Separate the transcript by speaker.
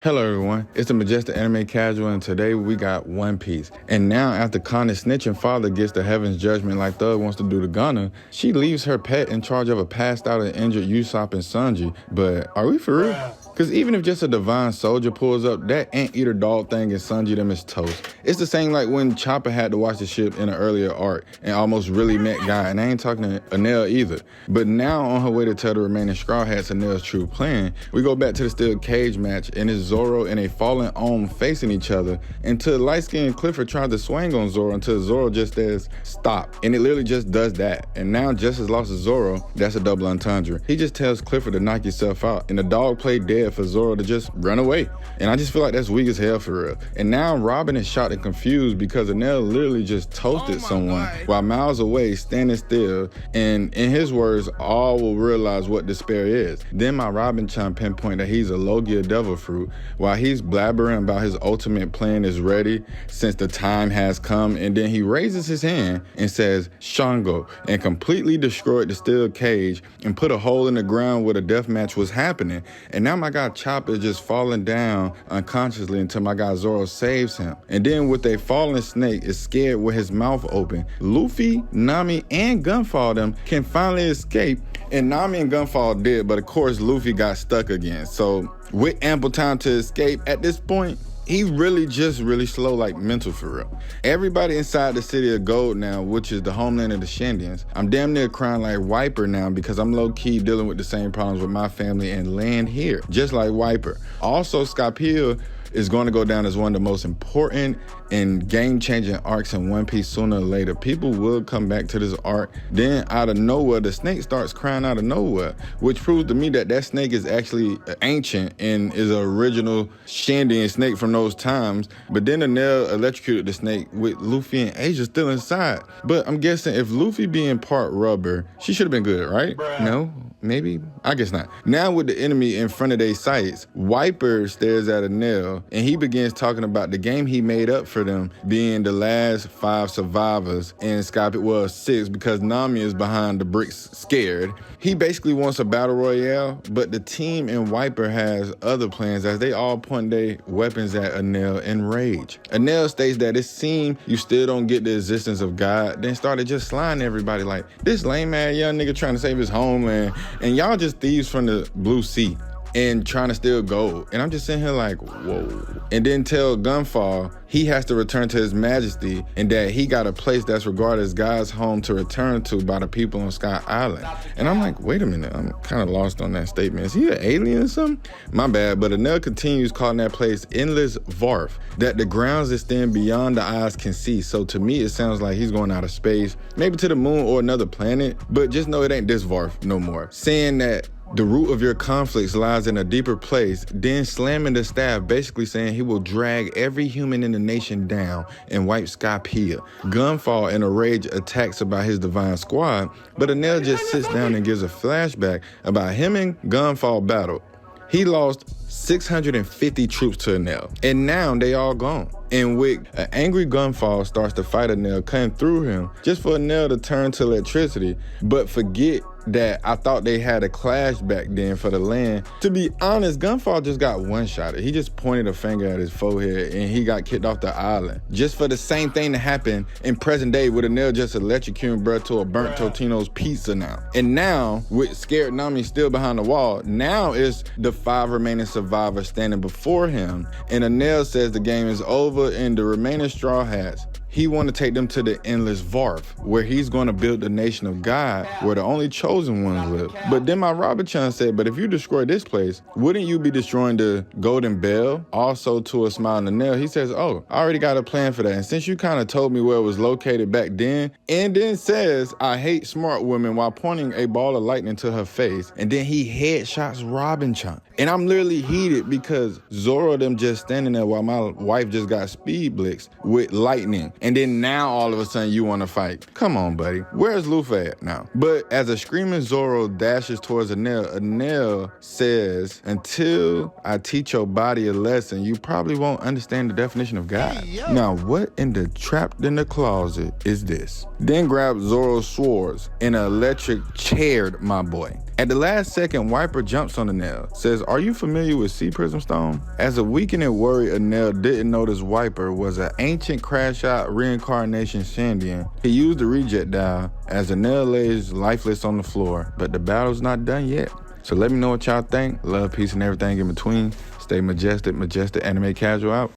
Speaker 1: Hello everyone, it's the Majestic Anime Casual, and today we got One Piece. And now after Connor's snitching father gets the Heaven's Judgment like Thug wants to do to Gunner, she leaves her pet in charge of a passed out and injured Usopp and Sanji. But are we for real? Because even if just a divine soldier pulls up, that anteater dog thing and Sanji them is toast. It's the same like when Chopper had to watch the ship in an earlier arc and almost really met Guy, and I ain't talking to Enel either. But now on her way to tell the remaining Straw Hats Enel's true plan, we go back to the steel cage match, and it's Zoro and a fallen Ohm facing each other until light-skinned Clifford tries to swing on Zoro until Zoro just says, stop. And it literally just does that. And now just as lost as Zoro, that's a double entendre. He just tells Clifford to knock yourself out, and the dog played dead for Zoro to just run away. And I just feel like that's weak as hell for real. And now Robin is shocked and confused because Enel literally just toasted someone while miles away standing still, and in his words, all will realize what despair is. Then my Robin-chan pinpoint that he's a Logia devil fruit while he's blabbering about his ultimate plan is ready since the time has come, and then he raises his hand and says Shango and completely destroyed the steel cage and put a hole in the ground where the death match was happening. And now my guy Chopper is just falling down unconsciously until my guy Zoro saves him. And then with a fallen snake is scared with his mouth open, Luffy, Nami, and Gunfall them can finally escape, and Nami and Gunfall did, but of course Luffy got stuck again. So with ample time to escape at this point, he really slow, like mental for real. Everybody inside the city of Gold now, which is the homeland of the Shendians, I'm damn near crying like Wiper now because I'm low-key dealing with the same problems with my family and land here, just like Wiper. Also, Skypiea is going to go down as one of the most important and game-changing arcs in One Piece sooner or later. People will come back to this arc. Then out of nowhere, the snake starts crying out of nowhere, which proves to me that that snake is actually ancient and is an original Shandian snake from those times. But then Enel electrocuted the snake with Luffy and Asia still inside. But I'm guessing if Luffy being part rubber, she should have been good, right? Bruh. No? Maybe? I guess not. Now with the enemy in front of their sights, Wiper stares at Enel and he begins talking about the game he made up for them being the last 5 survivors, and Skype was 6 because Nami is behind the bricks scared. He basically wants a battle royale, but the team in Wiper has other plans as they all point their weapons at Enel in rage. Enel states that it seems you still don't get the existence of God, then started just sliding everybody like, this lame ass young nigga trying to save his homeland, and y'all just thieves from the blue sea and trying to steal gold. And I'm just sitting here like, whoa. And then tell Gunfall he has to return to his majesty and that he got a place that's regarded as God's home to return to by the people on Sky Island. And I'm like, wait a minute, I'm kind of lost on that statement. Is he an alien or something? My bad, but Enel continues calling that place Endless Varf, that the grounds extend beyond the eyes can see. So to me, it sounds like he's going out of space, maybe to the moon or another planet, but just know it ain't this Varf no more. Saying that the root of your conflicts lies in a deeper place, then slamming the staff, basically saying he will drag every human in the nation down and wipe Skypiea. Gunfall in a rage attacks about his divine squad, but Enel just sits down and gives a flashback about him and Gunfall battle. He lost 650 troops to Enel, and now they all gone. And with an angry Gunfall starts to fight Enel, cutting through him, just for Enel to turn to electricity, but forget that I thought they had a clash back then for the land. To be honest, Gunfall just got one-shotted. He just pointed a finger at his forehead and he got kicked off the island. Just for the same thing to happen in present day with Enel just electrocuting bruh to a burnt Totino's pizza now. And now, with scared Nami still behind the wall, now it's the 5 remaining survivors standing before him. And Enel says the game is over and the remaining Straw Hats, he want to take them to the Endless Varf, where he's going to build the nation of God, where the only chosen ones live. But then my Robin-chan said, but if you destroy this place, wouldn't you be destroying the Golden Bell? Also to a smile on Enel, he says, oh, I already got a plan for that. And since you kind of told me where it was located back then, and then says, I hate smart women while pointing a ball of lightning to her face. And then he headshots Robin-chan. And I'm literally heated because Zoro them just standing there while my wife just got speed blitzed with lightning. And then now all of a sudden you want to fight. Come on, buddy. Where's Luffy at now? But as a screaming Zoro dashes towards Enel, Enel says, until I teach your body a lesson, you probably won't understand the definition of God. Now, what in the trapped in the closet is this? Then grabs Zoro's swords and an electric chaired my boy. At the last second, Wiper jumps on Enel, says are you familiar with sea prism stone? As a weakening worry, Enel didn't know this wiper was an ancient crash-out reincarnation Shandian. He used the reject dial as Enel lays lifeless on the floor, but the battle's not done yet. So let me know what y'all think. Love, peace, and everything in between. Stay majestic, Anime Casual out.